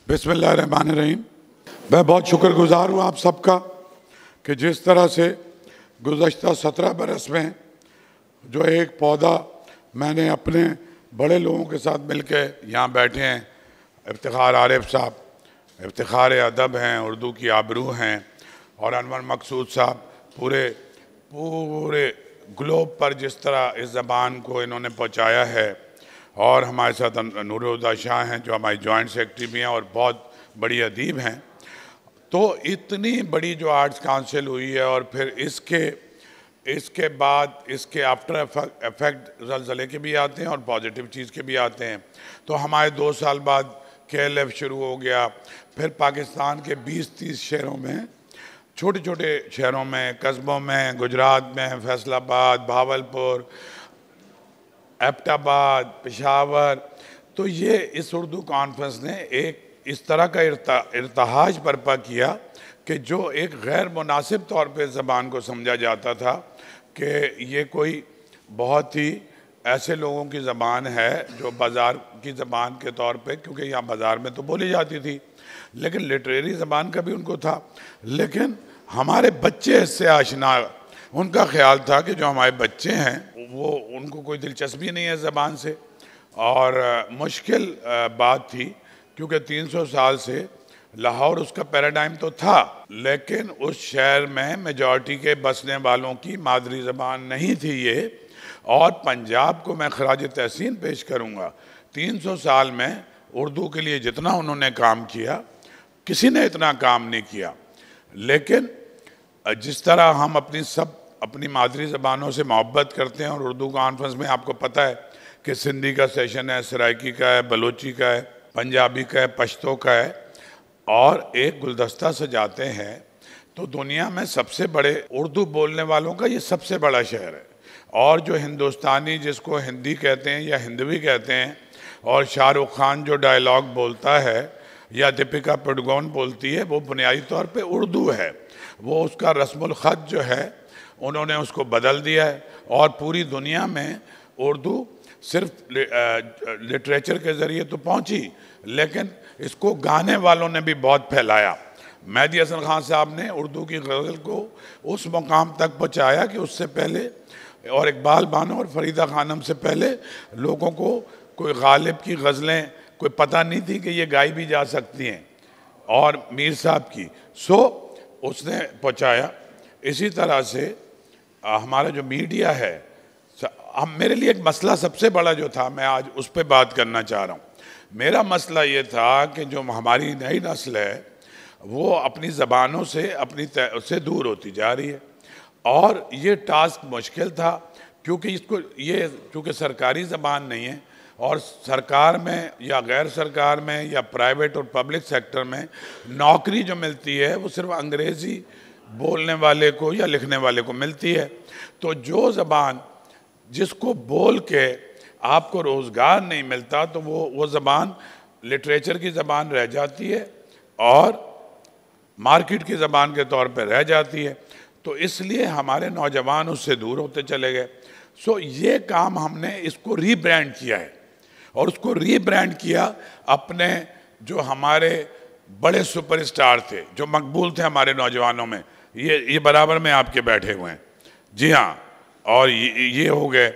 بسم اللہ الرحمن الرحیم۔ میں بہت شکر گزار ہوں آپ سب کا کہ جس طرح سے گزشتہ 17 برس میں جو ایک پودا میں نے اپنے بڑے لوگوں کے ساتھ مل کے یہاں بیٹھے ہیں، افتخار عارف صاحب افتخار ادب ہیں، اردو کی آبرو ہیں، اور انور مقصود صاحب پورے گلوب پر جس طرح اس زبان کو انہوں نے پہنچایا ہے، اور ہمارے ساتھ نور الہدیٰ شاہ ہیں جو ہماری جوائنٹ سیکرٹری بھی ہیں اور بہت بڑی ادیب ہیں۔ تو اتنی بڑی جو آرٹس کانسل ہوئی ہے، اور پھر اس کے بعد اس کے آفٹر ایفیکٹ زلزلے کے بھی آتے ہیں اور پازیٹیو چیز کے بھی آتے ہیں۔ تو ہمارے 2 سال بعد KLF شروع ہو گیا، پھر پاکستان کے 20-30 شہروں میں، چھوٹے چھوٹے شہروں میں، قصبوں میں، گجرات میں، فیصل آباد، بھاولپور، ایبٹ آباد، پشاور، تو یہ اس اردو کانفرنس نے ایک اس طرح کا ارتحاج برپا کیا کہ جو ایک غیر مناسب طور پہ زبان کو سمجھا جاتا تھا کہ یہ کوئی بہت ہی ایسے لوگوں کی زبان ہے جو بازار کی زبان کے طور پہ، کیونکہ یہاں بازار میں تو بولی جاتی تھی، لیکن لٹریری زبان کا بھی ان کو تھا، لیکن ہمارے بچے اس سے آشنا، ان کا خیال تھا کہ جو ہمارے بچے ہیں وہ ان کو کوئی دلچسپی نہیں ہے زبان سے، اور مشکل بات تھی کیونکہ 300 سال سے لاہور اس کا پیراڈائم تو تھا، لیکن اس شہر میں میجورٹی کے بسنے والوں کی مادری زبان نہیں تھی یہ۔ اور پنجاب کو میں خراج تحسین پیش کروں گا، 300 سال میں اردو کے لیے جتنا انہوں نے کام کیا کسی نے اتنا کام نہیں کیا، لیکن جس طرح ہم اپنی مادری زبانوں سے محبت کرتے ہیں، اور اردو کانفرنس میں آپ کو پتہ ہے کہ سندھی کا سیشن ہے، سرائکی کا ہے، بلوچی کا ہے، پنجابی کا ہے، پشتو کا ہے، اور ایک گلدستہ سجاتے ہیں، تو دنیا میں سب سے بڑے اردو بولنے والوں کا یہ سب سے بڑا شہر ہے۔ اور جو ہندوستانی جس کو ہندی کہتے ہیں یا ہندوی کہتے ہیں، اور شاہ رخ خان جو ڈائیلاگ بولتا ہے یا دیپیکا پڈوکون بولتی ہے، وہ بنیادی طور پہ اردو ہے۔ وہ اس کا رسم الخط جو ہے انہوں نے اس کو بدل دیا ہے، اور پوری دنیا میں اردو صرف لٹریچر کے ذریعے تو پہنچی، لیکن اس کو گانے والوں نے بھی بہت پھیلایا۔ مہدی حسن خان صاحب نے اردو کی غزل کو اس مقام تک پہنچایا کہ اس سے پہلے، اور اقبال بانو اور فریدہ خانم سے پہلے، لوگوں کو کوئی غالب کی غزلیں کوئی پتہ نہیں تھی کہ یہ گائی بھی جا سکتی ہیں، اور میر صاحب کی اس نے پہنچایا۔ اسی طرح سے ہمارا جو میڈیا ہے، میرے لیے ایک مسئلہ سب سے بڑا جو تھا، میں آج اس پہ بات کرنا چاہ رہا ہوں۔ میرا مسئلہ یہ تھا کہ جو ہماری نئی نسل ہے وہ اپنی زبانوں سے دور ہوتی جا رہی ہے، اور یہ ٹاسک مشکل تھا کیونکہ چونکہ سرکاری زبان نہیں ہے، اور سرکار میں یا غیر سرکار میں یا پرائیویٹ اور پبلک سیکٹر میں نوکری جو ملتی ہے وہ صرف انگریزی بولنے والے کو یا لکھنے والے کو ملتی ہے۔ تو جو زبان جس کو بول کے آپ کو روزگار نہیں ملتا، تو وہ زبان لٹریچر کی زبان رہ جاتی ہے اور مارکیٹ کی زبان کے طور پہ رہ جاتی ہے۔ تو اس لیے ہمارے نوجوان اس سے دور ہوتے چلے گئے۔ یہ کام ہم نے اس کو ری برانڈ کیا ہے، اور اس کو ری برانڈ کیا اپنے جو ہمارے بڑے سپر اسٹار تھے، جو مقبول تھے ہمارے نوجوانوں میں، یہ برابر میں آپ کے بیٹھے ہوئے ہیں، جی ہاں، اور یہ ہو گئے۔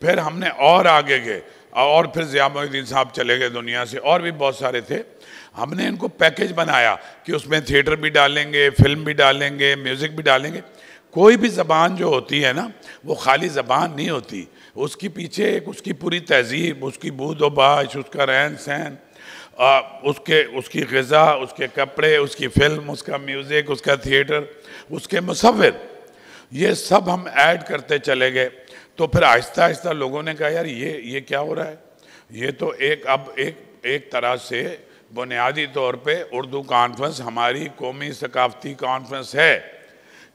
پھر ہم نے اور آگے گئے، اور پھر ضیاء محی الدین صاحب چلے گئے دنیا سے، اور بھی بہت سارے تھے۔ ہم نے ان کو پیکیج بنایا کہ اس میں تھیٹر بھی ڈالیں گے، فلم بھی ڈالیں گے، میوزک بھی ڈالیں گے۔ کوئی بھی زبان جو ہوتی ہے نا، وہ خالی زبان نہیں ہوتی، اس کی پیچھے اس کی پوری تہذیب، اس کی بود و باش، اس کا رہن سہن، اس کی غذا، اس کے کپڑے، اس کی فلم، اس کا میوزک، اس کا تھیٹر، اس کے مصور، یہ سب ہم ایڈ کرتے چلے گئے۔ تو پھر آہستہ آہستہ لوگوں نے کہا یار یہ کیا ہو رہا ہے، یہ تو ایک طرح سے بنیادی طور پہ اردو کانفرنس ہماری قومی ثقافتی کانفرنس ہے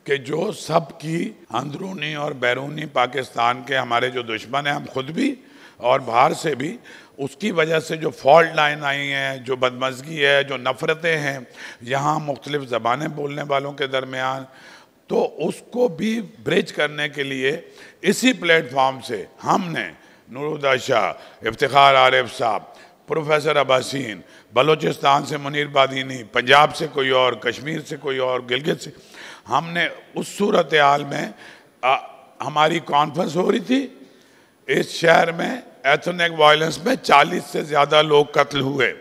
کہ جو سب کی اندرونی اور بیرونی پاکستان کے ہمارے جو دشمن ہیں، ہم خود بھی اور باہر سے بھی، اس کی وجہ سے جو فالٹ لائن آئی ہیں، جو بدمزگی ہے، جو نفرتیں ہیں یہاں مختلف زبانیں بولنے والوں کے درمیان، تو اس کو بھی بریج کرنے کے لیے اسی پلیٹ فارم سے ہم نے نور الہدیٰ شاہ، افتخار عارف صاحب، پروفیسر عباسین، بلوچستان سے منیر بادینی، پنجاب سے کوئی اور، کشمیر سے کوئی اور، گلگت سے. ہم نے اس صورتحال میں ہماری کانفرنس ہو رہی تھی. اس شہر میں ایتھنک وائلنس میں 40 سے زیادہ لوگ قتل ہوئے،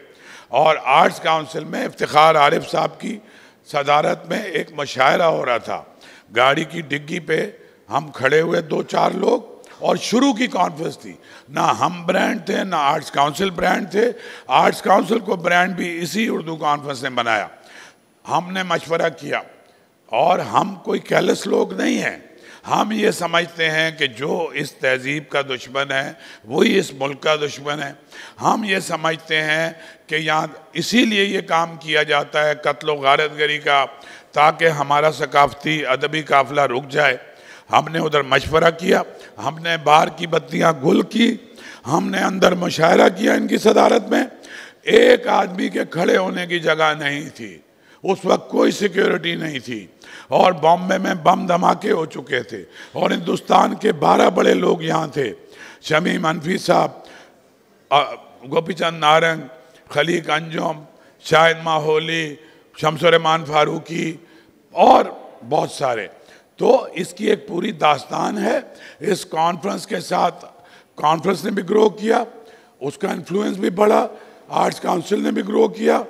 اور آرٹس کاؤنسل میں افتخار عارف صاحب کی صدارت میں ایک مشاعرہ ہو رہا تھا. گاڑی کی ڈگی پہ ہم کھڑے ہوئے 2-4 لوگ، اور شروع کی کانفرنس تھی. نہ ہم برانڈ تھے، نہ آرٹس کاؤنسل برانڈ تھے. آرٹس کاؤنسل کو برانڈ بھی اسی اردو کانفرنس نے بنایا. ہم نے مشورہ کیا، اور ہم کوئی کیلس لوگ نہیں ہیں. ہم یہ سمجھتے ہیں کہ جو اس تہذیب کا دشمن ہے وہی اس ملک کا دشمن ہے. ہم یہ سمجھتے ہیں کہ یہاں اسی لیے یہ کام کیا جاتا ہے قتل و غارت گری کا، تاکہ ہمارا ثقافتی ادبی قافلہ رک جائے. ہم نے ادھر مشورہ کیا، ہم نے باہر کی بتیاں گل کی، ہم نے اندر مشاعرہ کیا ان کی صدارت میں. ایک آدمی کے کھڑے ہونے کی جگہ نہیں تھی. اس وقت کوئی سیکیورٹی نہیں تھی، اور بامبے میں بم دھماکے ہو چکے تھے، اور ہندوستان کے 12 بڑے لوگ یہاں تھے. شمیم انفی صاحب، گوپی چند نارنگ، خلیق انجم، شاہد ماحولی، شمس الرحمان فاروقی، اور بہت سارے. تو اس کی ایک پوری داستان ہے. اس کانفرنس کے ساتھ کانفرنس نے بھی گرو کیا، اس کا انفلوئنس بھی بڑھا. آرٹس کاؤنسل نے بھی گرو کیا،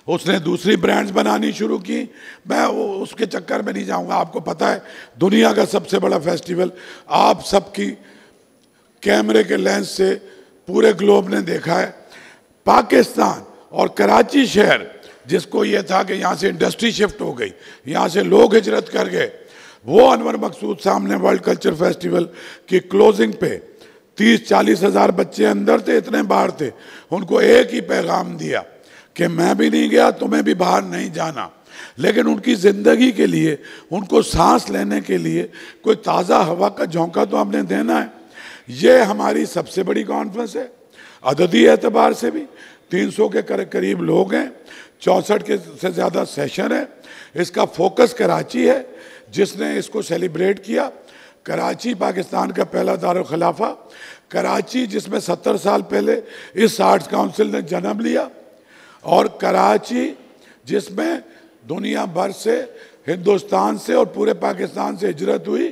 اس نے دوسری برانڈز بنانی شروع کی. میں اس کے چکر میں نہیں جاؤں گا. آپ کو پتہ ہے دنیا کا سب سے بڑا فیسٹیول آپ سب کی کیمرے کے لینس سے پورے گلوب نے دیکھا ہے. پاکستان اور کراچی شہر، جس کو یہ تھا کہ یہاں سے انڈسٹری شفٹ ہو گئی، یہاں سے لوگ ہجرت کر گئے، وہ انور مقصود صاحب نے ورلڈ کلچر فیسٹیول کی کلوزنگ پہ 30-40 ہزار بچے اندر تھے، اتنے باہر تھے. ان کو ایک ہی پیغام دیا کہ میں بھی نہیں گیا، تمہیں بھی باہر نہیں جانا. لیکن ان کی زندگی کے لیے، ان کو سانس لینے کے لیے کوئی تازہ ہوا کا جھونکا تو ہم نے دینا ہے. یہ ہماری سب سے بڑی کانفرنس ہے عددی اعتبار سے بھی. 300 کے قریب لوگ ہیں، 64 کے سے زیادہ سیشن ہے. اس کا فوکس کراچی ہے، جس نے اس کو سیلیبریٹ کیا. کراچی پاکستان کا پہلا دارالخلافہ، کراچی جس میں 70 سال پہلے اس آرٹس کاؤنسل نے جنم لیا، اور کراچی جس میں دنیا بھر سے، ہندوستان سے اور پورے پاکستان سے ہجرت ہوئی،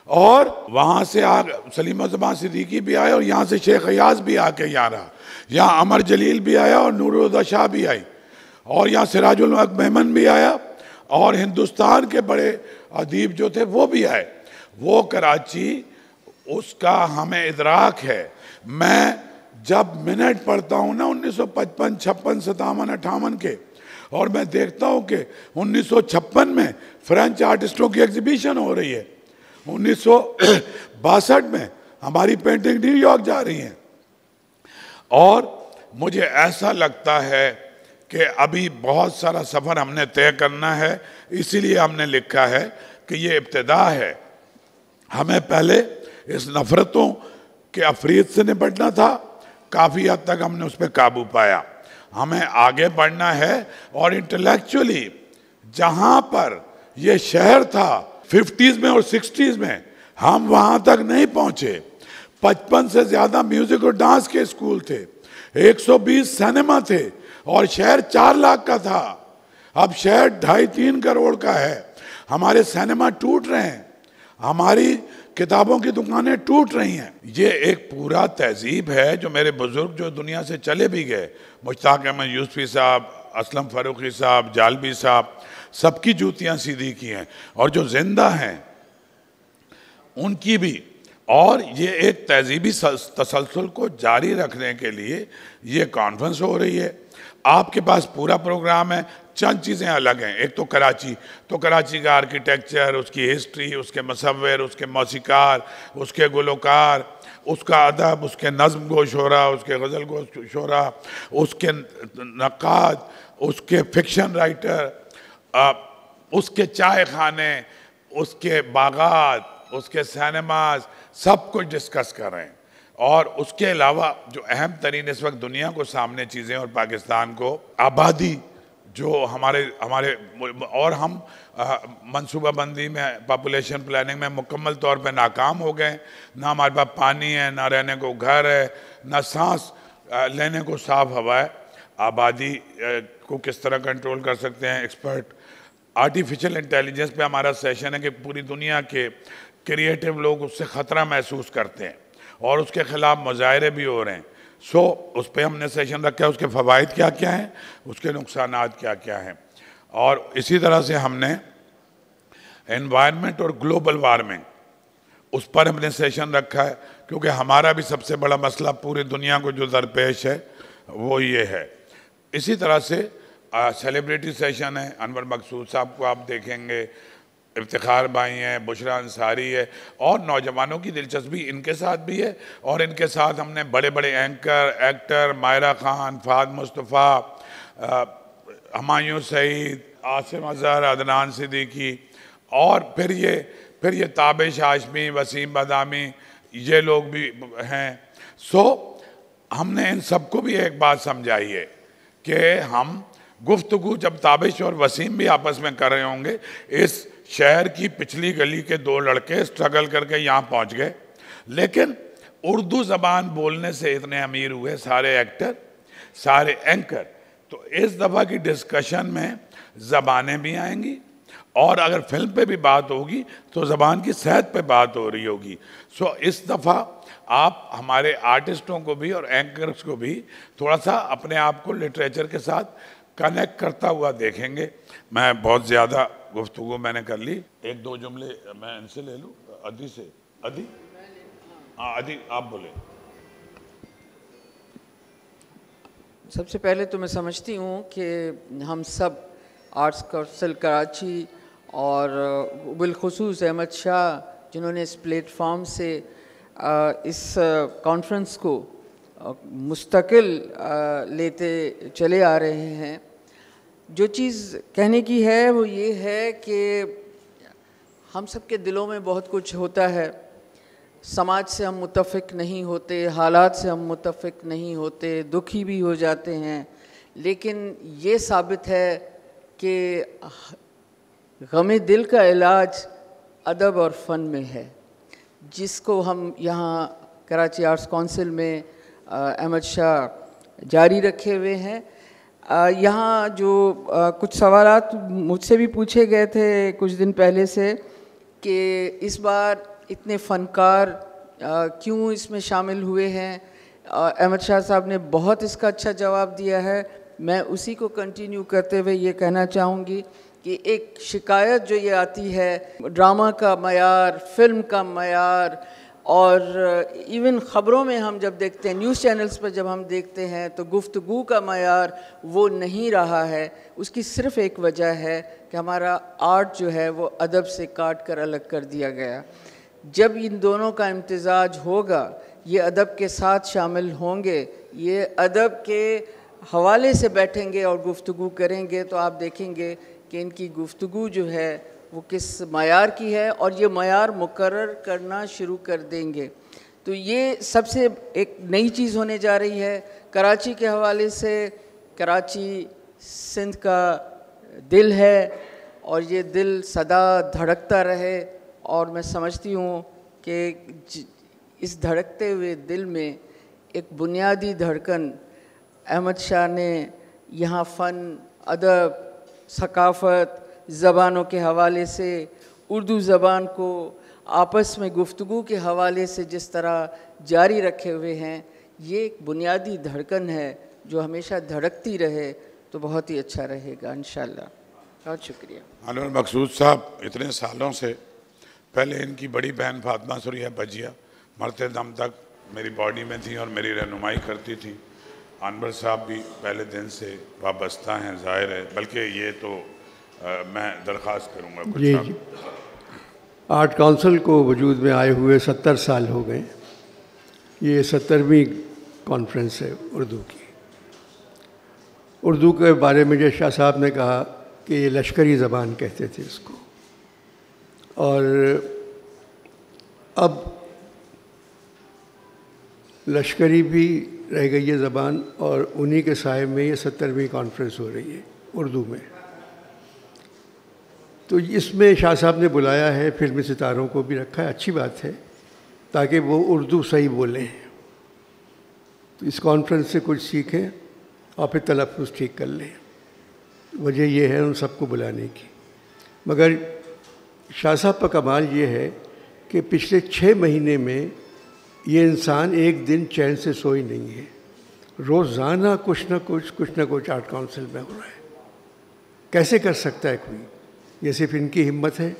اور وہاں سے سلیم الزمان صدیقی بھی آئے، اور یہاں سے شیخ ایاز بھی آ کے یہاں رہا. یہاں عمر جلیل بھی آیا، اور نور الہدیٰ شاہ بھی آئی، اور یہاں سراج الحق میمن بھی آیا، اور ہندوستان کے بڑے ادیب جو تھے وہ بھی آئے. وہ کراچی، اس کا ہمیں ادراک ہے. میں جب منٹ پڑھتا ہوں نا 1955، 56، 57، 58 کے، اور میں دیکھتا ہوں کہ 1956 میں فرینچ آرٹسٹوں کی ایگزیبیشن ہو رہی ہے، 1962 میں ہماری پینٹنگ نیو یارک جا رہی ہیں. اور مجھے ایسا لگتا ہے کہ ابھی بہت سارا سفر ہم نے طے کرنا ہے. اسی لیے ہم نے لکھا ہے کہ یہ ابتدا ہے. ہمیں پہلے اس نفرتوں کے افریت سے نپٹنا تھا، کافی حد تک ہم نے اس پہ قابو پایا. ہمیں آگے بڑھنا ہے، اور انٹلیکچولی جہاں پر یہ شہر تھا 50s میں اور 60s میں، ہم وہاں تک نہیں پہنچے. 55 سے زیادہ میوزک اور ڈانس کے اسکول تھے، 120 سینما تھے، اور شہر 4 لاکھ کا تھا. اب شہر 2.5-3 کروڑ کا ہے. ہمارے سینما ٹوٹ رہے ہیں، ہماری کتابوں کی دکانیں ٹوٹ رہی ہیں. یہ ایک پورا تہذیب ہے جو میرے بزرگ جو دنیا سے چلے بھی گئے، مشتاق احمد یوسفی صاحب، اسلم فاروقی صاحب، جالبی صاحب، سب کی جوتیاں سیدھی کی ہیں، اور جو زندہ ہیں ان کی بھی. اور یہ ایک تہذیبی تسلسل کو جاری رکھنے کے لیے یہ کانفرنس ہو رہی ہے. آپ کے پاس پورا پروگرام ہے. چند چیزیں الگ ہیں. ایک تو کراچی کا آرکیٹیکچر، اس کی ہسٹری، اس کے مصور، اس کے موسیقار، اس کے گلوکار، اس کا ادب، اس کے نظم گو شعرا، اس کے غزل گو شعرا، اس کے نقاد، اس کے فکشن رائٹر، اس کے چائے خانے، اس کے باغات، اس کے سینماز، سب کچھ ڈسکس کر رہے ہیں. اور اس کے علاوہ جو اہم ترین اس وقت دنیا کو سامنے چیزیں، اور پاکستان کو آبادی جو ہمارے اور ہم منصوبہ بندی میں، پاپولیشن پلاننگ میں مکمل طور پہ ناکام ہو گئے. نہ ہمارے پاس پانی ہے، نہ رہنے کو گھر ہے، نہ سانس لینے کو صاف ہوا ہے، آبادی کو کس طرح کنٹرول کر سکتے ہیں، ایکسپرٹ آرٹیفیشل انٹیلیجنس پہ ہمارا سیشن ہے کہ پوری دنیا کے کریٹیو لوگ اس سے خطرہ محسوس کرتے ہیں اور اس کے خلاف مظاہرے بھی ہو رہے ہیں. اس پہ ہم نے سیشن رکھا ہے، اس کے فوائد کیا کیا ہیں، اس کے نقصانات کیا کیا ہیں. اور اسی طرح سے ہم نے انوائرمنٹ اور گلوبل وارمنگ اس پر ہم نے سیشن رکھا ہے، کیونکہ ہمارا بھی سب سے بڑا مسئلہ پوری دنیا کو جو درپیش ہے وہ یہ ہے. اسی طرح سے سیلیبریٹی سیشن ہے، انور مقصود صاحب کو آپ دیکھیں گے، افتخار بھائی ہیں، بشرا انصاری ہے، اور نوجوانوں کی دلچسپی ان کے ساتھ بھی ہے. اور ان کے ساتھ ہم نے بڑے بڑے اینکر، ایکٹر، مائرہ خان، فہد مصطفیٰ، ہمایوں سعید، عاصم اظہر، عدنان صدیقی، اور پھر یہ تابش ہاشمی، وسیم بادامی، یہ لوگ بھی ہیں. ہم نے ان سب کو بھی ایک بات سمجھائی ہے کہ ہم گفتگو جب تابش اور وسیم بھی آپس میں کر رہے ہوں گے، اس شہر کی پچھلی گلی کے دو لڑکے سٹرگل کر کے یہاں پہنچ گئے، لیکن اردو زبان بولنے سے اتنے امیر ہوئے سارے ایکٹر، سارے اینکر. تو اس دفعہ کی ڈسکشن میں زبانیں بھی آئیں گی، اور اگر فلم پہ بھی بات ہوگی تو زبان کی صحت پہ بات ہو رہی ہوگی. اس دفعہ آپ ہمارے آرٹسٹوں کو بھی اور اینکرز کو بھی تھوڑا سا اپنے آپ کو لٹریچر کے ساتھ کنیکٹ کرتا ہوا دیکھیں گے. میں بہت زیادہ گفتگو میں نے کر لی، ایک دو جملے میں ان سے لے لوں، ادی سے. ادی، ہاں ادی آپ بولیں. سب سے پہلے تو میں سمجھتی ہوں کہ ہم سب آرٹس کونسل کراچی اور بالخصوص احمد شاہ، جنہوں نے اس پلیٹ فارم سے اس کانفرنس کو مستقل لیتے چلے آ رہے ہیں، جو چیز کہنے کی ہے وہ یہ ہے کہ ہم سب کے دلوں میں بہت کچھ ہوتا ہے. سماج سے ہم متفق نہیں ہوتے، حالات سے ہم متفق نہیں ہوتے، دکھی بھی ہو جاتے ہیں، لیکن یہ ثابت ہے کہ غم دل کا علاج ادب اور فن میں ہے، جس کو ہم یہاں کراچی آرٹس کونسل میں احمد شاہ جاری رکھے ہوئے ہیں. یہاں جو کچھ سوالات مجھ سے بھی پوچھے گئے تھے کچھ دن پہلے سے کہ اس بار اتنے فنکار کیوں اس میں شامل ہوئے ہیں، احمد شاہ صاحب نے بہت اس کا اچھا جواب دیا ہے. میں اسی کو کنٹینیو کرتے ہوئے یہ کہنا چاہوں گی کہ ایک شکایت جو یہ آتی ہے ڈرامہ کا معیار، فلم کا معیار، اور ایون خبروں میں ہم جب دیکھتے ہیں، نیوز چینلز پر جب ہم دیکھتے ہیں تو گفتگو کا معیار وہ نہیں رہا ہے. اس کی صرف ایک وجہ ہے کہ ہمارا آرٹ جو ہے وہ ادب سے کاٹ کر الگ کر دیا گیا. جب ان دونوں کا امتزاج ہوگا، یہ ادب کے ساتھ شامل ہوں گے، یہ ادب کے حوالے سے بیٹھیں گے اور گفتگو کریں گے، تو آپ دیکھیں گے کہ ان کی گفتگو جو ہے وہ کس معیار کی ہے، اور یہ معیار مقرر کرنا شروع کر دیں گے. تو یہ سب سے ایک نئی چیز ہونے جا رہی ہے. کراچی کے حوالے سے، کراچی سندھ کا دل ہے، اور یہ دل سدا دھڑکتا رہے، اور میں سمجھتی ہوں کہ اس دھڑکتے ہوئے دل میں ایک بنیادی دھڑکن احمد شاہ نے یہاں فن، ادب، ثقافت، زبانوں کے حوالے سے، اردو زبان کو آپس میں گفتگو کے حوالے سے جس طرح جاری رکھے ہوئے ہیں، یہ ایک بنیادی دھڑکن ہے جو ہمیشہ دھڑکتی رہے تو بہت ہی اچھا رہے گا انشاءاللہ. بہت شکریہ. انور مقصود صاحب اتنے سالوں سے، پہلے ان کی بڑی بہن فاطمہ سریہ بجیا مرتے دم تک میری باڈی میں تھی اور میری رہنمائی کرتی تھی. انور صاحب بھی پہلے دن سے وابستہ ہیں، ظاہر ہے، بلکہ یہ تو میں درخواست کروں گا کچھ. جی آرٹ کونسل کو وجود میں آئے ہوئے 70 سال ہو گئے. یہ 70ویں کانفرنس ہے اردو کی. اردو کے بارے میں جو شاہ صاحب نے کہا کہ یہ لشکری زبان کہتے تھے اس کو، اور اب لشکری بھی رہ گئی یہ زبان، اور انہی کے سائے میں یہ 70ویں کانفرنس ہو رہی ہے اردو میں. تو اس میں شاہ صاحب نے بلایا ہے، فلمی ستاروں کو بھی رکھا ہے، اچھی بات ہے، تاکہ وہ اردو صحیح بولیں. تو اس کانفرنس سے کچھ سیکھیں اور پھر تلفظ ٹھیک کر لیں. وجہ یہ ہے ان سب کو بلانے کی. مگر شاہ صاحب کا کمال یہ ہے کہ پچھلے 6 مہینے میں یہ انسان ایک دن چین سے سوئی نہیں ہے. روزانہ کچھ نہ کچھ آرٹ کونسل میں ہو رہا ہے. کیسے کر سکتا ہے کوئی؟ یہ صرف ان کی ہمت ہے.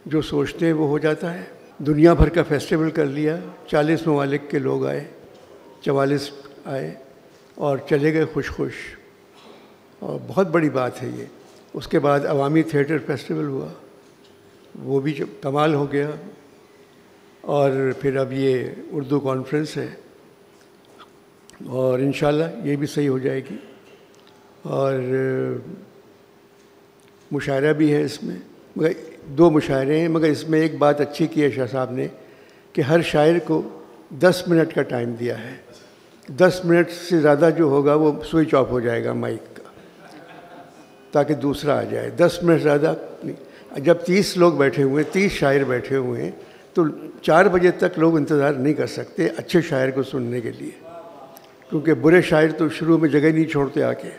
جو سوچتے ہیں وہ ہو جاتا ہے. دنیا بھر کا فیسٹیول کر لیا, 40 ممالک کے لوگ آئے, 44 آئے اور چلے گئے خوش خوش, اور بہت بڑی بات ہے یہ. اس کے بعد عوامی تھیٹر فیسٹیول ہوا, وہ بھی کمال ہو گیا. اور پھر اب یہ اردو کانفرنس ہے, اور انشاءاللہ یہ بھی صحیح ہو جائے گی. اور مشاعرہ بھی ہے اس میں, مگر 2 مشاعرے ہیں. مگر اس میں ایک بات اچھی کی ہے شاہ صاحب نے کہ ہر شاعر کو 10 منٹ کا ٹائم دیا ہے. 10 منٹ سے زیادہ جو ہوگا وہ سوئچ آف ہو جائے گا مائک کا, تاکہ دوسرا آ جائے. 10 منٹ زیادہ نہیں. جب 30 لوگ بیٹھے ہوئے ہیں, 30 شاعر بیٹھے ہوئے ہیں, تو 4 بجے تک لوگ انتظار نہیں کر سکتے اچھے شاعر کو سننے کے لیے, کیونکہ برے شاعر تو شروع میں جگہ نہیں چھوڑتے آ کے.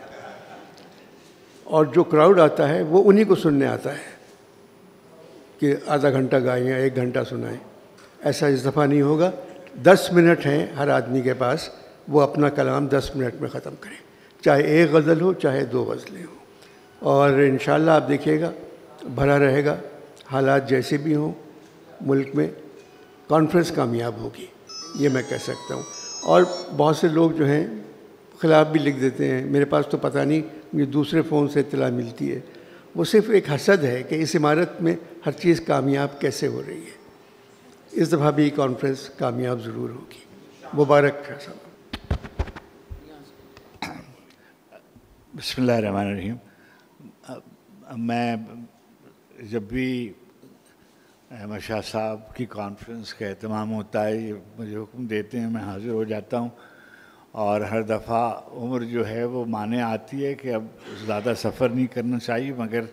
اور جو کراؤڈ آتا ہے وہ انہی کو سننے آتا ہے کہ آدھا گھنٹہ گائیں یا 1 گھنٹہ سنائیں. ایسا اس دفعہ نہیں ہوگا. 10 منٹ ہیں ہر آدمی کے پاس, وہ اپنا کلام 10 منٹ میں ختم کریں, چاہے 1 غزل ہو چاہے 2 غزلیں ہوں. اور انشاءاللہ آپ دیکھیے گا بھرا رہے گا. حالات جیسے بھی ہوں ملک میں, کانفرنس کامیاب ہوگی, یہ میں کہہ سکتا ہوں. اور بہت سے لوگ جو ہیں خلاف بھی لکھ دیتے ہیں. میرے پاس تو پتہ نہیں, مجھے دوسرے فون سے اطلاع ملتی ہے. وہ صرف ایک حسد ہے کہ اس عمارت میں ہر چیز کامیاب کیسے ہو رہی ہے. اس دفعہ بھی کانفرنس کامیاب ضرور ہوگی. مبارک شاہ صاحب. بسم اللہ الرحمن الرحیم. میں جب بھی احمد شاہ صاحب کی کانفرنس کا اہتمام ہوتا ہے, یہ مجھے حکم دیتے ہیں, میں حاضر ہو جاتا ہوں. اور ہر دفعہ عمر جو ہے وہ مانے آتی ہے کہ اب زیادہ سفر نہیں کرنا چاہیے, مگر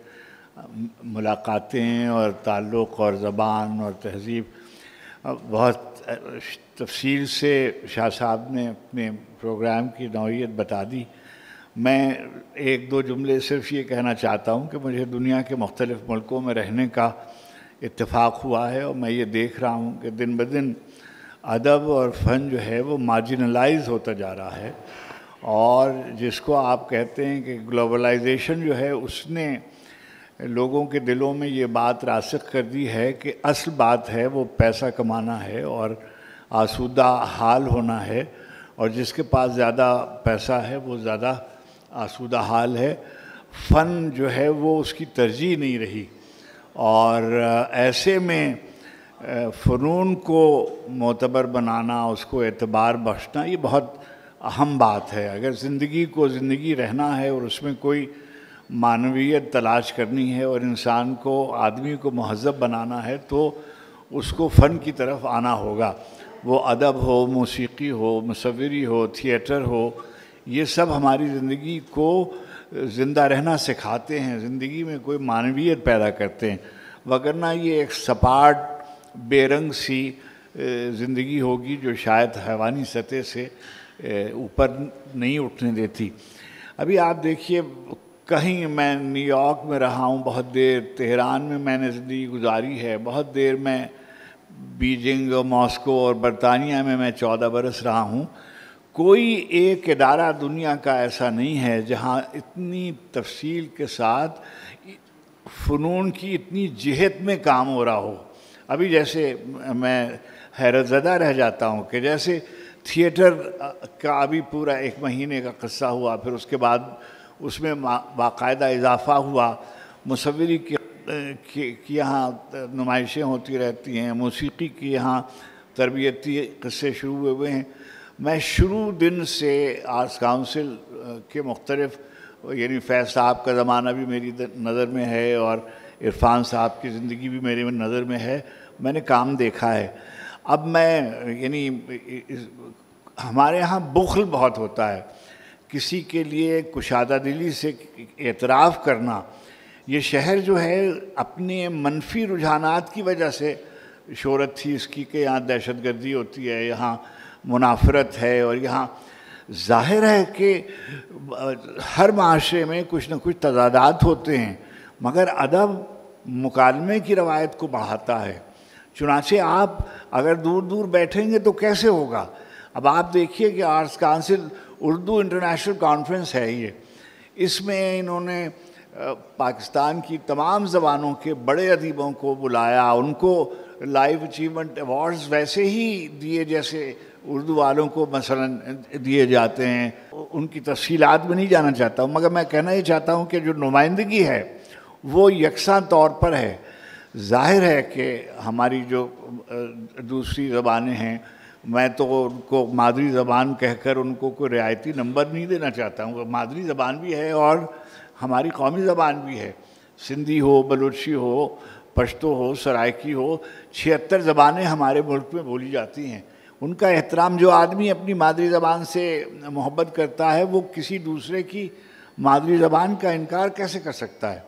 ملاقاتیں اور تعلق اور زبان اور تہذیب بہت تفصیل سے شاہ صاحب نے اپنے پروگرام کی نوعیت بتا دی. میں 1-2 جملے صرف یہ کہنا چاہتا ہوں کہ مجھے دنیا کے مختلف ملکوں میں رہنے کا اتفاق ہوا ہے, اور میں یہ دیکھ رہا ہوں کہ دن بدن ادب اور فن جو ہے وہ مارجنلائز ہوتا جا رہا ہے. اور جس کو آپ کہتے ہیں کہ گلوبلائزیشن جو ہے, اس نے لوگوں کے دلوں میں یہ بات راسخ کر دی ہے کہ اصل بات ہے وہ پیسہ کمانا ہے اور آسودہ حال ہونا ہے, اور جس کے پاس زیادہ پیسہ ہے وہ زیادہ آسودہ حال ہے. فن جو ہے وہ اس کی ترجیح نہیں رہی. اور ایسے میں فنون کو معتبر بنانا, اس کو اعتبار بخشنا, یہ بہت اہم بات ہے. اگر زندگی کو زندگی رہنا ہے اور اس میں کوئی معنویت تلاش کرنی ہے اور انسان کو, آدمی کو مہذب بنانا ہے, تو اس کو فن کی طرف آنا ہوگا. وہ ادب ہو, موسیقی ہو, مصوری ہو, تھیٹر ہو, یہ سب ہماری زندگی کو زندہ رہنا سکھاتے ہیں, زندگی میں کوئی معنویت پیدا کرتے ہیں. وگرنہ یہ ایک سپاٹ بے رنگ سی زندگی ہوگی جو شاید حیوانی سطح سے اوپر نہیں اٹھنے دیتی. ابھی آپ دیکھیے, کہیں میں نیو یارک میں رہا ہوں بہت دیر, تہران میں میں نے زندگی گزاری ہے بہت دیر, میں بیجنگ اور ماسکو اور برطانیہ میں 14 برس رہا ہوں. کوئی ایک ادارہ دنیا کا ایسا نہیں ہے جہاں اتنی تفصیل کے ساتھ فنون کی اتنی جہت میں کام ہو رہا ہو. ابھی جیسے میں حیرت زدہ رہ جاتا ہوں کہ جیسے تھیٹر کا ابھی پورا 1 مہینے کا قصہ ہوا, پھر اس کے بعد اس میں باقاعدہ اضافہ ہوا. مصوری کی یہاں نمائشیں ہوتی رہتی ہیں, موسیقی کی یہاں تربیتی قصے شروع ہوئے ہیں. میں شروع دن سے آرٹس کاؤنسل کے مختلف, یعنی فیض صاحب کا زمانہ بھی میری نظر میں ہے اور عرفان صاحب کی زندگی بھی میری نظر میں ہے, میں نے کام دیکھا ہے. اب میں یعنی ہمارے ہاں بخل بہت ہوتا ہے, کسی کے لیے کشادہ دلی سے اعتراف کرنا. یہ شہر جو ہے اپنے منفی رجحانات کی وجہ سے شہرت تھی اس کی کہ یہاں دہشت گردی ہوتی ہے, یہاں منافرت ہے، اور یہاں ظاہر ہے کہ ہر معاشرے میں کچھ نہ کچھ تضادات ہوتے ہیں، مگر ادب مکالمے کی روایت کو بڑھاتا ہے. چنانچہ آپ اگر دور دور بیٹھیں گے تو کیسے ہوگا؟ اب آپ دیکھیے کہ arts council Urdu international conference ہے یہ، اس میں انہوں نے پاکستان کی تمام زبانوں کے بڑے ادیبوں کو بلایا، ان کو لائف اچیومنٹ ایوارڈز ویسے ہی دیے جیسے اردو والوں کو مثلاً دیے جاتے ہیں. ان کی تفصیلات میں نہیں جانا چاہتا ہوں، مگر میں کہنا یہ چاہتا ہوں کہ جو نمائندگی ہے وہ یکساں طور پر ہے. ظاہر ہے کہ ہماری جو دوسری زبانیں ہیں، میں تو ان کو مادری زبان کہہ کر ان کو کوئی رعایتی نمبر نہیں دینا چاہتا ہوں. مادری زبان بھی ہے اور ہماری قومی زبان بھی ہے. سندھی ہو، بلوچی ہو، پشتو ہو، سرائکی ہو، 76 زبانیں ہمارے ملک میں بولی جاتی ہیں. ان کا احترام، جو آدمی اپنی مادری زبان سے محبت کرتا ہے وہ کسی دوسرے کی مادری زبان کا انکار کیسے کر سکتا ہے؟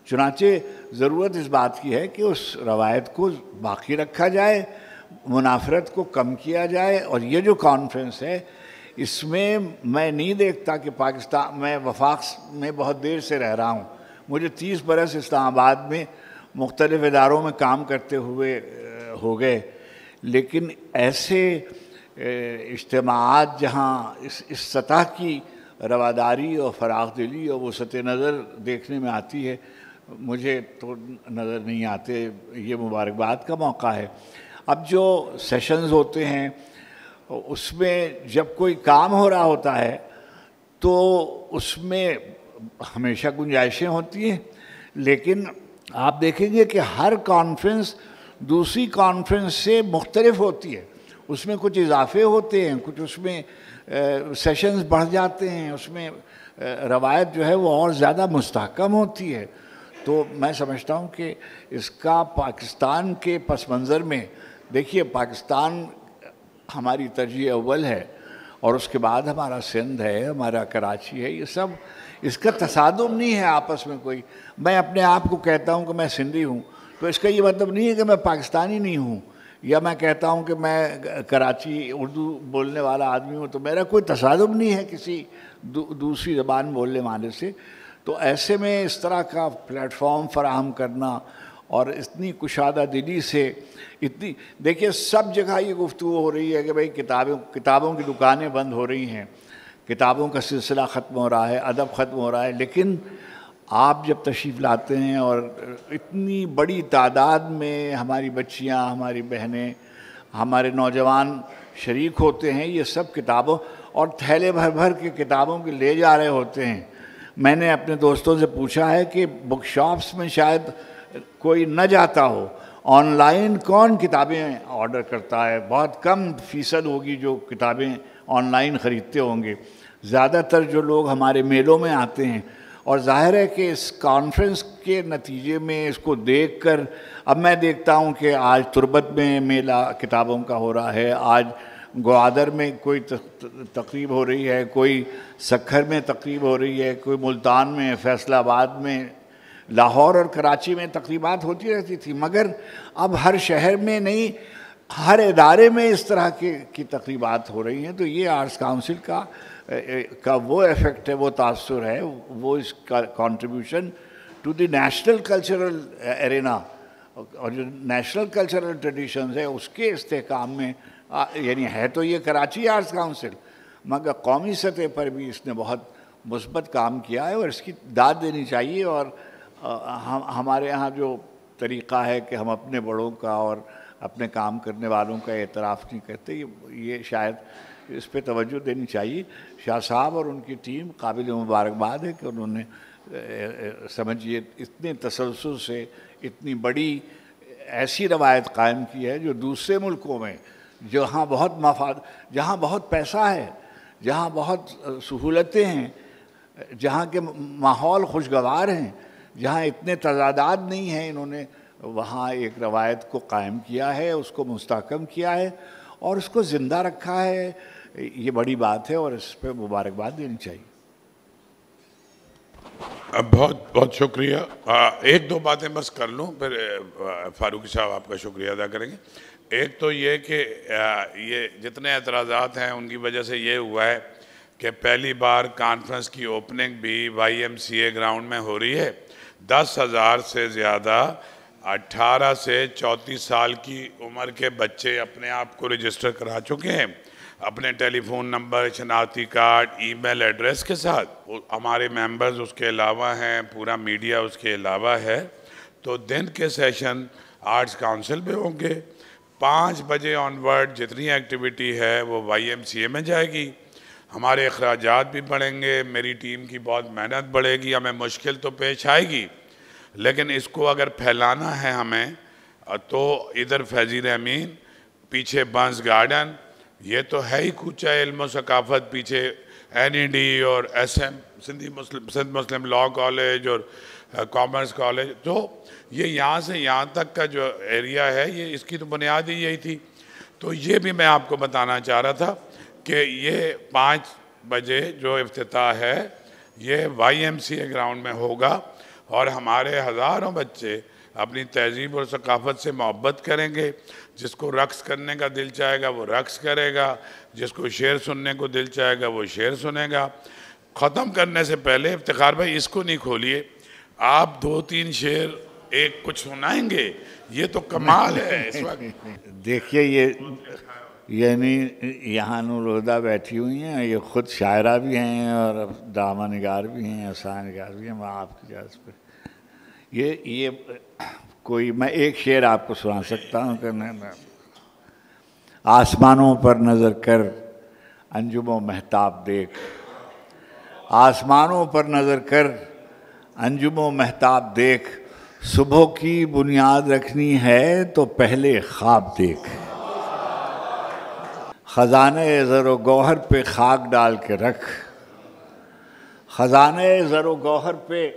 چنانچہ ضرورت اس بات کی ہے کہ اس روایت کو باقی رکھا جائے، منافرت کو کم کیا جائے. اور یہ جو کانفرنس ہے اس میں میں نہیں دیکھتا کہ پاکستان، میں وفاق میں بہت دیر سے رہ رہا ہوں، مجھے 30 برس اسلام آباد میں مختلف اداروں میں کام کرتے ہوئے ہو گئے، لیکن ایسے اجتماعات جہاں اس سطح کی رواداری اور فراخ دلی اور وسعت نظر دیکھنے میں آتی ہے، مجھے تو نظر نہیں آتے. یہ مبارکباد کا موقع ہے. اب جو سیشنز ہوتے ہیں اس میں جب کوئی کام ہو رہا ہوتا ہے تو اس میں ہمیشہ گنجائشیں ہوتی ہیں، لیکن آپ دیکھیں گے کہ ہر کانفرنس دوسری کانفرنس سے مختلف ہوتی ہے. اس میں کچھ اضافے ہوتے ہیں، کچھ اس میں سیشنز بڑھ جاتے ہیں، اس میں روایت جو ہے وہ اور زیادہ مستحکم ہوتی ہے. تو میں سمجھتا ہوں کہ اس کا پاکستان کے پس منظر میں، دیکھیے پاکستان ہماری ترجیح اول ہے اور اس کے بعد ہمارا سندھ ہے، ہمارا کراچی ہے. یہ سب اس کا تصادم نہیں ہے آپس میں کوئی. میں اپنے آپ کو کہتا ہوں کہ میں سندھی ہوں تو اس کا یہ مطلب نہیں ہے کہ میں پاکستانی نہیں ہوں، یا میں کہتا ہوں کہ میں کراچی اردو بولنے والا آدمی ہوں تو میرا کوئی تصادم نہیں ہے کسی دوسری زبان بولنے والے سے. تو ایسے میں اس طرح کا پلیٹ فارم فراہم کرنا اور اتنی کشادہ دلی سے اتنی، دیکھیے سب جگہ یہ گفتگو ہو رہی ہے کہ بھئی کتابوں کی دکانیں بند ہو رہی ہیں، کتابوں کا سلسلہ ختم ہو رہا ہے، ادب ختم ہو رہا ہے، لیکن آپ جب تشریف لاتے ہیں اور اتنی بڑی تعداد میں ہماری بچیاں، ہماری بہنیں، ہمارے نوجوان شریک ہوتے ہیں، یہ سب کتابوں اور تھیلے بھر بھر کے کتابوں کے لے جا رہے ہوتے ہیں. میں نے اپنے دوستوں سے پوچھا ہے کہ بک شاپس میں شاید کوئی نہ جاتا ہو، آن لائن کون کتابیں آرڈر کرتا ہے؟ بہت کم فیصد ہوگی جو کتابیں آن لائن خریدتے ہوں گے. زیادہ تر جو لوگ ہمارے میلوں میں آتے ہیں، اور ظاہر ہے کہ اس کانفرنس کے نتیجے میں اس کو دیکھ کر اب میں دیکھتا ہوں کہ آج تربت میں میلہ کتابوں کا ہو رہا ہے، آج گوادر میں کوئی تقریب ہو رہی ہے، کوئی سکھر میں تقریب ہو رہی ہے، کوئی ملتان میں، فیصل آباد میں، لاہور اور کراچی میں تقریبات ہوتی رہتی تھی. مگر اب ہر شہر میں نہیں، ہر ادارے میں اس طرح کی تقریبات ہو رہی ہیں. تو یہ آرٹس کونسل کا وہ ایفیکٹ ہے، وہ تاثر ہے، وہ اس کا contribution to the national cultural arena, اور جو نیشنل کلچرل ٹریڈیشنز ہے اس کے استحکام میں، یعنی ہے تو یہ کراچی آرٹس کونسل، مگر قومی سطح پر بھی اس نے بہت مثبت کام کیا ہے اور اس کی داد دینی چاہیے. اور ہمارے ہاں جو طریقہ ہے کہ ہم اپنے بڑوں کا اور اپنے کام کرنے والوں کا اعتراف نہیں کرتے، یہ شاید اس پہ توجہ دینی چاہیے. شاہ صاحب اور ان کی ٹیم قابل مبارکباد ہے کہ انہوں نے سمجھیے اتنے تسلسل سے اتنی بڑی ایسی روایت قائم کی ہے جو دوسرے ملکوں میں، جہاں بہت مفاد، جہاں بہت پیسہ ہے، جہاں بہت سہولتیں ہیں، جہاں کے ماحول خوشگوار ہیں، جہاں اتنے تضادات نہیں ہیں، انہوں نے وہاں ایک روایت کو قائم کیا ہے، اس کو مستحکم کیا ہے اور اس کو زندہ رکھا ہے. یہ بڑی بات ہے اور اس پہ مبارکباد دینی چاہیے. بہت بہت شکریہ. ایک دو باتیں بس کر لوں، پھر فاروقی صاحب آپ کا شکریہ ادا کریں گے. ایک تو یہ کہ یہ جتنے اعتراضات ہیں ان کی وجہ سے یہ ہوا ہے کہ پہلی بار کانفرنس کی اوپننگ بھی YMCA گراؤنڈ میں ہو رہی ہے. 10,000 سے زیادہ 18 سے 34 سال کی عمر کے بچے اپنے آپ کو رجسٹر کرا چکے ہیں اپنے ٹیلی فون نمبر, شناختی کارڈ, ای میل ایڈریس کے ساتھ. ہمارے ممبرز اس کے علاوہ ہیں, پورا میڈیا اس کے علاوہ ہے. تو دن کے سیشن آرٹس کاؤنسل پہ ہوں گے. 5 بجے آن ورڈ جتنی ایکٹیویٹی ہے وہ YMCA میں جائے گی. ہمارے اخراجات بھی بڑھیں گے, میری ٹیم کی بہت محنت بڑھے گی, ہمیں مشکل تو پیش آئے گی, لیکن اس کو اگر پھیلانا ہے ہمیں تو ادھر فیضی امین, پیچھے بنس گارڈن, یہ تو ہے ہی کوچہ علم و ثقافت, پیچھے NED اور SM سندھ مسلم لاء کالج اور کامرس کالج. تو یہ یہاں سے یہاں تک کا جو ایریا ہے یہ اس کی تو بنیاد ہی یہی تھی. تو یہ بھی میں آپ کو بتانا چاہ رہا تھا کہ یہ 5 بجے جو افتتاح ہے یہ YMCA گراؤنڈ میں ہوگا, اور ہمارے ہزاروں بچے اپنی تہذیب اور ثقافت سے محبت کریں گے. جس کو رقص کرنے کا دل چاہے گا وہ رقص کرے گا, جس کو شعر سننے کو دل چاہے گا وہ شعر سنے گا. ختم کرنے سے پہلے افتخار بھائی اس کو نہیں کھولیے, آپ 2-3 شعر ایک کچھ سنائیں گے, یہ تو کمال ہے اس وقت. دیکھیے یہ یعنی یہاں نورالہدیٰ بیٹھی ہوئی ہیں, یہ خود شاعرہ بھی ہیں اور ڈرامہ نگار بھی ہیں, افسانہ نگار بھی ہیں. میں آپ کی اجازت پہ یہ کوئی میں ایک شعر آپ کو سنا سکتا ہوں کہ آسمانوں پر نظر کر انجم و مہتاب دیکھ, آسمانوں پر نظر کر انجم و مہتاب دیکھ, صبح کی بنیاد رکھنی ہے تو پہلے خواب دیکھ, خزانہ زر و گوہر پہ خاک ڈال کے رکھ, خزانہ زر و گوہر پہ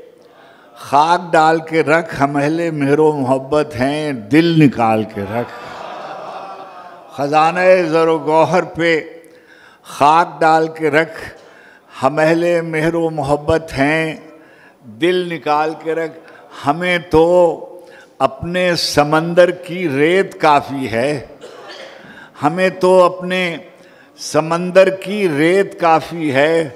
خاک ڈال کے رکھ, ہم اہل مہر و محبت ہیں دل نکال کے رکھ, خزانہ زر و گوہر پہ خاک ڈال کے رکھ, ہم اہل مہر و محبت ہیں دل نکال کے رکھ. ہمیں تو اپنے سمندر کی ریت کافی ہے, ہمیں تو اپنے سمندر کی ریت کافی ہے,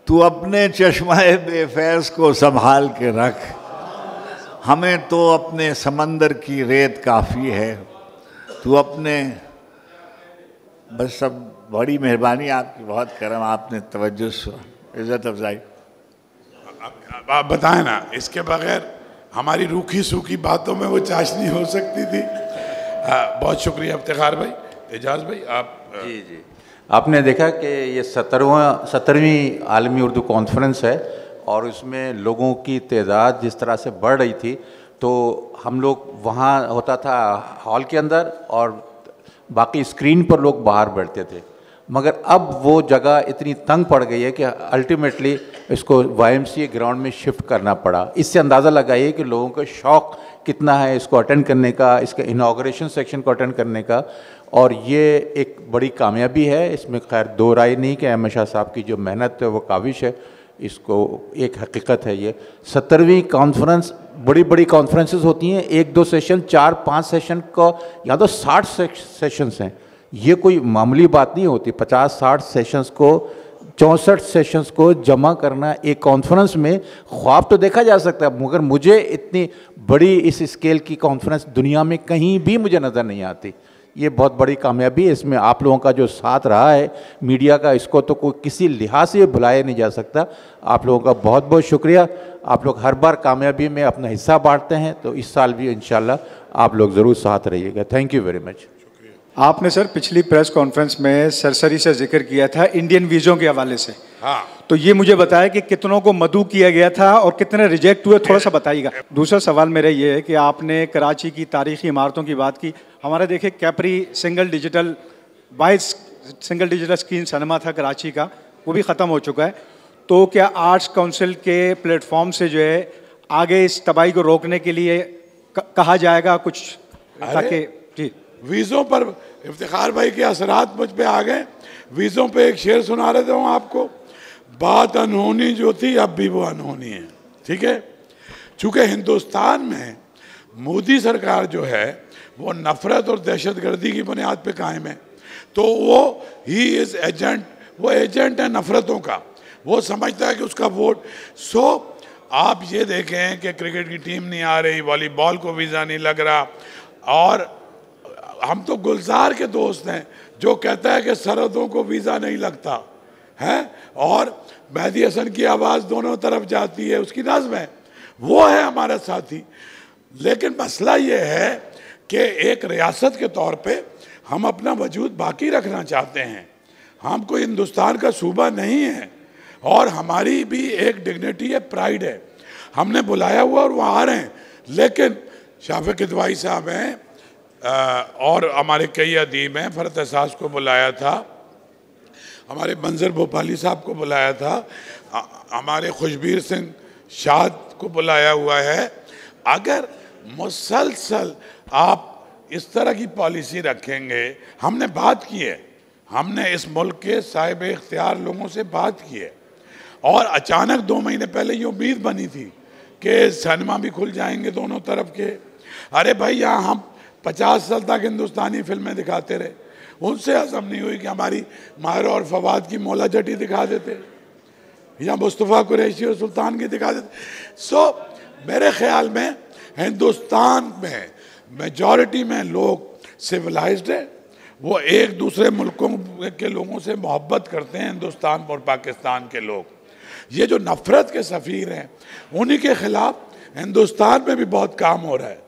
تو اپنے چشمہ بے فیض کو سنبھال کے رکھ, ہمیں تو اپنے سمندر کی ریت کافی ہے, تو اپنے. بس سب بڑی مہربانی آپ کی, بہت کرم, آپ نے توجہ سے عزت افزائی. آپ بتائیں نا, اس کے بغیر ہماری روکھی سوکھی باتوں میں وہ چاشنی ہو سکتی تھی. بہت شکریہ افتخار بھائی. اعجاز بھائی آپ. جی آپ نے دیکھا کہ یہ 17ویں عالمی اردو کانفرنس ہے, اور اس میں لوگوں کی تعداد جس طرح سے بڑھ رہی تھی, تو ہم لوگ وہاں ہوتا تھا ہال کے اندر اور باقی اسکرین پر لوگ باہر بیٹھتے تھے, مگر اب وہ جگہ اتنی تنگ پڑ گئی ہے کہ الٹیمیٹلی اس کو YMCA گراؤنڈ میں شفٹ کرنا پڑا. اس سے اندازہ لگائیے کہ لوگوں کا شوق کتنا ہے اس کو اٹینڈ کرنے کا, اس کے انوگریشن سیکشن کو اٹینڈ کرنے کا, اور یہ ایک بڑی کامیابی ہے. اس میں خیر دو رائے نہیں کہ احمد شاہ صاحب کی جو محنت ہے وہ کاوش ہے, اس کو ایک حقیقت ہے. یہ 17ویں کانفرنس, بڑی بڑی کانفرنسز ہوتی ہیں 1-2 سیشن, 4-5 سیشن کا, یا تو 60 سیشنز ہیں. یہ کوئی معمولی بات نہیں ہوتی. 50-60 سیشنز کو, 64 سیشنز کو جمع کرنا ایک کانفرنس میں, خواب تو دیکھا جا سکتا ہے, مگر مجھے اتنی بڑی اس اسکیل کی کانفرنس دنیا میں کہیں بھی مجھے نظر نہیں آتی. یہ بہت بڑی کامیابی ہے. اس میں آپ لوگوں کا جو ساتھ رہا ہے میڈیا کا, اس کو تو کوئی کسی لحاظ سے بلایا نہیں جا سکتا. آپ لوگوں کا بہت بہت شکریہ. آپ لوگ ہر بار کامیابی میں اپنا حصہ بانٹتے ہیں, تو اس سال بھی انشاءاللہ آپ لوگ ضرور ساتھ رہیے گا. Thank you very much. آپ نے سر پچھلی پریس کانفرنس میں سرسری سے ذکر کیا تھا انڈین ویزوں کے حوالے سے, ہاں, تو یہ مجھے بتایا کہ کتنوں کو مدعو کیا گیا تھا اور کتنے ریجیکٹ ہوئے, تھوڑا سا بتائیے گا. دوسرا سوال میرا یہ ہے کہ آپ نے کراچی کی تاریخی عمارتوں کی بات کی. ہمارا دیکھیں Capri single digital screen cinema تھا کراچی کا, وہ بھی ختم ہو چکا ہے. تو کیا آرٹس کونسل کے پلیٹ فارم سے جو ہے آگے اس تباہی کو روکنے کے لیے کہا جائے گا کچھ, تاکہ جی ویزوں پر افتخار بھائی کے اثرات مجھ پہ آ گئے. ویزوں پہ ایک شعر سنا رہے تھے ہوں آپ کو. بات انہونی جو تھی اب بھی وہ انہونی ہے. ٹھیک ہے, چونکہ ہندوستان میں مودی سرکار جو ہے وہ نفرت اور دہشت گردی کی بنیاد پہ قائم ہے، تو وہ وہ ایجنٹ ہے نفرتوں کا، وہ سمجھتا ہے کہ اس کا ووٹ آپ یہ دیکھیں کہ کرکٹ کی ٹیم نہیں آ رہی، والی بال کو ویزا نہیں لگ رہا، اور ہم تو گلزار کے دوست ہیں جو کہتا ہے کہ سرحدوں کو ویزا نہیں لگتا ہے، اور مہدی حسن کی آواز دونوں طرف جاتی ہے، اس کی نظم ہے، وہ ہے ہمارا ساتھی۔ لیکن مسئلہ یہ ہے کہ ایک ریاست کے طور پہ ہم اپنا وجود باقی رکھنا چاہتے ہیں، ہم کوئی ہندوستان کا صوبہ نہیں ہے، اور ہماری بھی ایک ڈگنیٹی ہے، پرائیڈ ہے، ہم نے بلایا ہوا اور وہ آ رہے ہیں، لیکن شافق کدوائی صاحب ہیں اور ہمارے کئی ادیب ہیں، فرحت احساس کو بلایا تھا، ہمارے منظر بھوپالی صاحب کو بلایا تھا، ہمارے خوشبیر سنگھ شاد کو بلایا ہوا ہے۔ اگر مسلسل آپ اس طرح کی پالیسی رکھیں گے، ہم نے بات کی ہے، ہم نے اس ملک کے صاحب اختیار لوگوں سے بات کی ہے، اور اچانک 2 مہینے پہلے یہ امید بنی تھی کہ سینما بھی کھل جائیں گے دونوں طرف کے۔ ارے بھائی یہاں ہم 50 سال تک ہندوستانی فلمیں دکھاتے رہے، ان سے ہضم نہیں ہوئی کہ ہماری ماہر اور فواد کی مولا جٹی دکھا دیتے یا مصطفیٰ قریشی اور سلطان کی دکھا دیتے۔ میرے خیال میں ہندوستان میں میجورٹی میں لوگ سیولائزڈ ہیں، وہ ایک دوسرے ملکوں کے لوگوں سے محبت کرتے ہیں، ہندوستان اور پاکستان کے لوگ۔ یہ جو نفرت کے سفیر ہیں انہی کے خلاف ہندوستان میں بھی بہت کام ہو رہا ہے،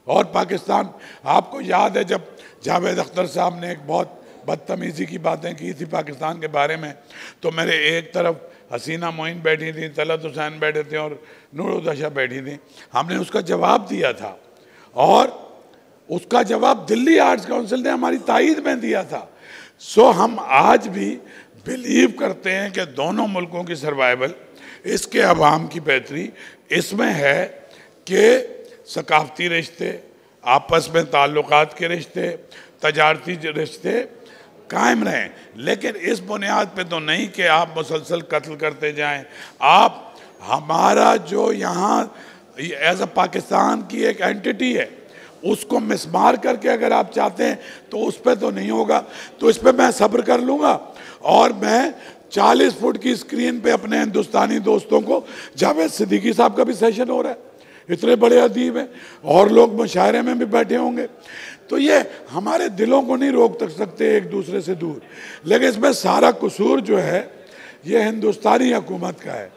اور پاکستان، آپ کو یاد ہے جب جاوید اختر صاحب نے ایک بہت بدتمیزی کی باتیں کی تھی پاکستان کے بارے میں، تو میرے ایک طرف حسینہ معین بیٹھی تھی، طلعت حسین بیٹھے تھے اور نور الہدیٰ شاہ بیٹھی تھی، ہم نے اس کا جواب دیا تھا، اور اس کا جواب دلی آرٹس کونسل نے ہماری تائید میں دیا تھا۔ ہم آج بھی بلیو کرتے ہیں کہ دونوں ملکوں کی سروائیول، اس کے عوام کی بہتری اس میں ہے کہ ثقافتی رشتے، آپس میں تعلقات کے رشتے، تجارتی رشتے قائم رہیں، لیکن اس بنیاد پہ تو نہیں کہ آپ مسلسل قتل کرتے جائیں۔ آپ ہمارا جو یہاں ایز اے پاکستان کی ایک اینٹیٹی ہے، اس کو مسمار کر کے اگر آپ چاہتے ہیں تو اس پہ تو نہیں ہوگا، تو اس پہ میں صبر کر لوں گا، اور میں 40 فٹ کی اسکرین پہ اپنے ہندوستانی دوستوں کو، جاوید صدیقی صاحب کا بھی سیشن ہو رہا ہے، اتنے بڑے ادیب ہیں، اور لوگ مشاعرے میں بھی بیٹھے ہوں گے، تو یہ ہمارے دلوں کو نہیں روک سکتے ایک دوسرے سے دور، لیکن اس میں سارا قصور جو ہے یہ ہندوستانی حکومت کا ہے۔